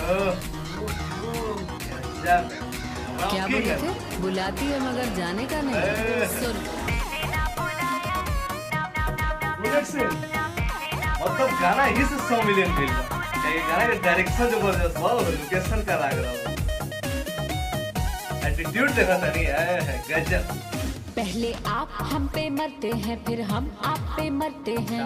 क्या बोले थे? बुलाती है मगर जाने का नहीं। सुन मतलब गाना ही से 100 मिलियन मिल रहा है। गाना का डायरेक्शन जबरदस्त हुआ, लोकेशन का लाग रहा हो, एटीट्यूड देखा था नहीं है गजब। पहले आप हम पे मरते हैं फिर हम आप पे मरते हैं,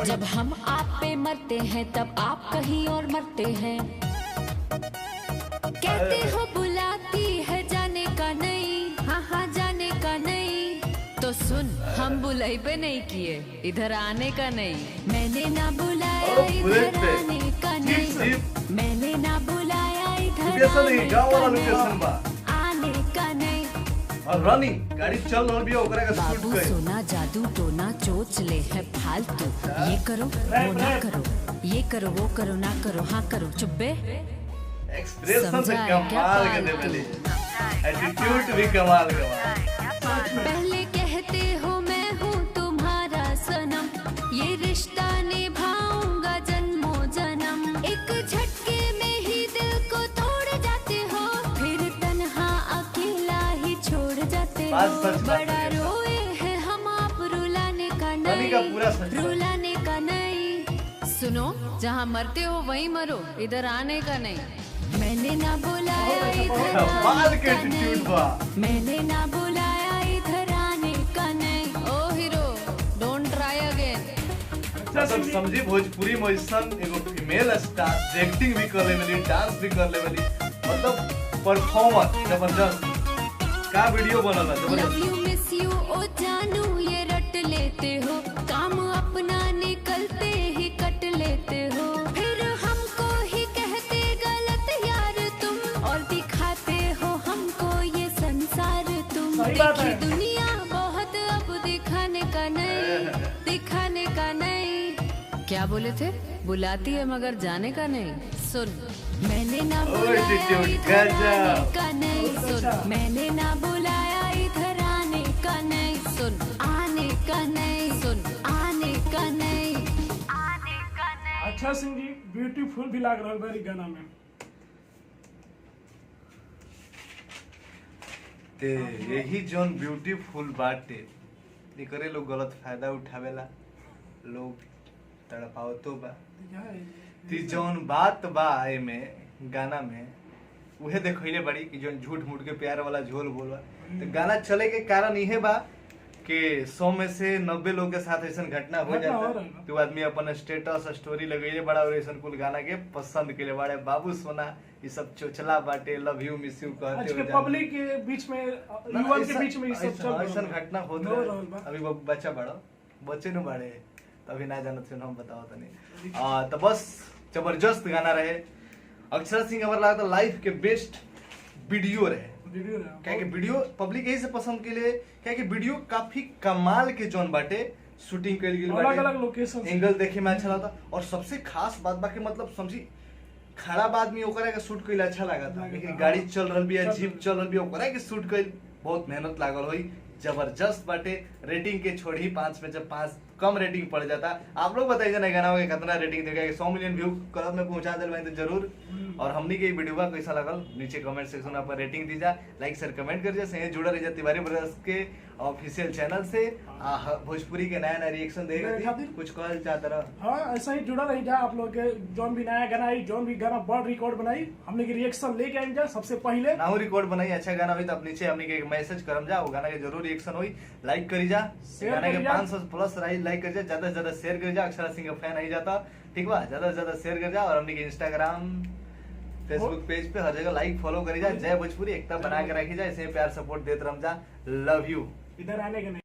जब हम आप पे मरते हैं तब आप कहीं और मरते हैं। कहते हो बुलाती है जाने का नहीं, हाँ हाँ जाने का नहीं। तो सुन हम बुलाई पे नहीं किए, इधर आने का नहीं। मैंने ना बुलाया इधर आने का नहीं, मैंने ना बुलाया इधर आने का नहीं। और रनिंग गाड़ी चल रही भी ओकरा का शूट बाबू कर। सोना जादू टोना चोच ले है फालतू, ये करो वो ना करो, ये करो वो करो ना करो, हाँ करो चुप बे। एक्सप्रेशन से कमाल के दे मिली, एटीट्यूड भी कमाल का। पहले कहते हो मैं हूँ तुम्हारा सनम, ये रिश्ता निभाऊंगा जन्मों जन्म। एक झटके में ही दिल को तोड़ जाते हो, फिर तन्हा अकेला ही छोड़ जाते हो। बड़ा रोए हैं हम आप रुलाने का नहीं, रुलाने का नहीं। सुनो जहाँ मरते हो वहीं मरो, इधर आने का नहीं। मैंने ना बुलाया इधर आने का नहीं, मैंने ना बुलाया इधर आने का नहीं। ओ हीरो डोंट ट्राई अगेन। मतलब समझी भोजपुरी में एगो फीमेल स्टार एक्टिंग भी कर लेवली, डांस भी कर लेवली, मतलब परफॉर्मेंस जबरदस्त। का वीडियो बनल है लव जबरदस्त। यू मिस यू ओ जानू ये रट लेते हो, काम अपना निकलते ही कट लेते हो। फिर हमको ही कहते गलत यार तुम, और दिखाते हो हमको ये संसार तुम। देखी दुनिया बहुत अब दिखाने का नहीं, दिखाने का नहीं। क्या बोले थे? बुलाती है मगर जाने का नहीं। सुन मैंने ना बुलाया इधर आने का नहीं, सुन मैंने ना बुलाया इधर आने का नहीं। सुन आने का नहीं, सुन आने का नहीं, आने का नहीं। अच्छा सिंह जी ब्यूटीफुल भी लग रहा है गाना में। ते यही जोन ब्यूटीफुल बाटे एकरे लोग गलत फायदा उठावेला, लोग तड़पावतो बा। ती जौन बात बा एमे गाना में उहे देखइले बड़ी कि जौन झूठ मूठ के प्यार वाला झोल बोलवा। तो गाना चले के कारण इहे बा कि 100 में से 90 लोग के साथ ऐसा घटना हो जाता। तो आदमी अपन स्टेटस स्टोरी लगइले बड़ा और ऐसा कुल गाना के पसंद के लिए बड़े। बाबू सोना ये सब चोचला बाटे, लव यू मिस यू कहते आज के पब्लिक के बीच में, युवा के बीच में ये सब चल ऐसा घटना होत रहे। अभी बच्चा बड़ा बच्चे न बड़े तभी ना जानत से हम बताओ तनी। तो बस जबरदस्त गाना रहे। अक्षरा सिंह हमारा लगा लाइफ के बेस्ट वीडियो रहे। क्या कि वीडियो पब्लिक यही से पसंद के लिए, क्या कि वीडियो काफी कमाल के जोन बाटे शूटिंग कइल गेल बाटे, अलग-अलग लोकेशन एंगल देखे में अच्छा लगता। और सबसे खास बात बाकी मतलब समझी खराब आदमी ओकरा के शूट कइल अच्छा लागता, लेकिन गाड़ी चल रहल बिया, जीप चल रहल बिया, ओकरा के शूट कइल बहुत मेहनत लागल होई। जबरदस्त बाटे। रेटिंग के छोड़ी 5 में जब 5 कम रेटिंग पड़ जाता। आप लोग बताइए ना गाना के कितना रेटिंग देगा, 100 मिलियन व्यू क्लब में पहुंचा दिल भाई तो जरूर। और हमनी के वीडियो कैसा लगल नीचे कमेंट सेक्शन में रेटिंग दीजा, लाइक शेयर कमेंट कर से जुड़ा रह तिवारी ब्रदर्स के ऑफिशियल चैनल से। भोजपुरी के नया नया रिएक्शन देगा, कुछ कहल चाहता रहा। हाँ ऐसा ही जुड़ा रही जा आप लोग के, जोन भी नया गाना आई, जोन भी गाना बड़ रिकॉर्ड बनाई, हमने की रिएक्शन लेके आएंगे जा सबसे पहले। ना रिकॉर्ड बनाई अच्छा गाना हुई तो आप नीचे हमने के मैसेज करम जा, वो गाना के जरूर रिएक्शन हुई। लाइक करी जा, गाना के 500 प्लस लाइक कर जा, ज्यादा से ज्यादा शेयर कर जा। अक्षरा सिंह का फैन आई जाता ठीक बा, ज्यादा से ज्यादा शेयर कर जा। और हमने के इंस्टाग्राम फेसबुक पेज पे हर जगह लाइक फॉलो करी जा। जय भोजपुरी एकता बना के रखी जा, ऐसे प्यार सपोर्ट देते रह जा। Love you. इधर आने के नहीं।